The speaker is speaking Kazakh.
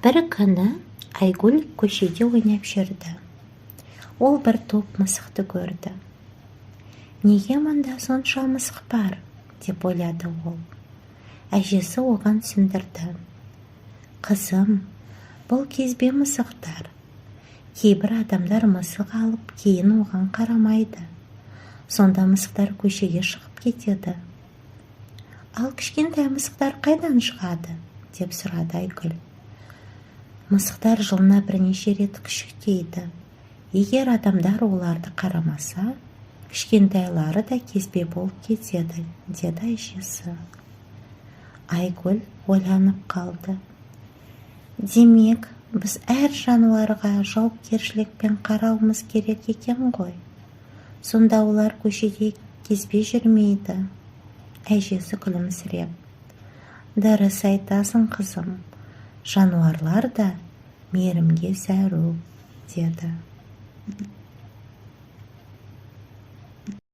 Бір күні Айгүл көшеде ойнап жүрді. Ол бір топ мысықты көрді. Неге мұнда сонша мысық бар, деп ойлады ол. Әжесі оған түсіндірді. Қызым, бұл кезбе мысықтар. Кейбір адамдар мысық алып, кейін оған қарамайды. Сонда мысықтар көшеге шығып кетеді. Ал кішкентай мысықтар қайдан шығады, деп сұрады Айгүл. Мысықтар жылына бірнеше рет күшіктейді. Егер адамдар оларды қарамаса, кішкентайлары да кезбе болып кетеді, деді әжесі. Айгүл ойланып қалды. Демек, біз әр жануарға жауапкершілікпен қарауымыз керек екен ғой. Сонда олар көшеде кезбе жүрмейді. Әжесі күлімсіреп. Дұрыс айтасың, қызым. Жануарлар да мейірімге зәру, деді.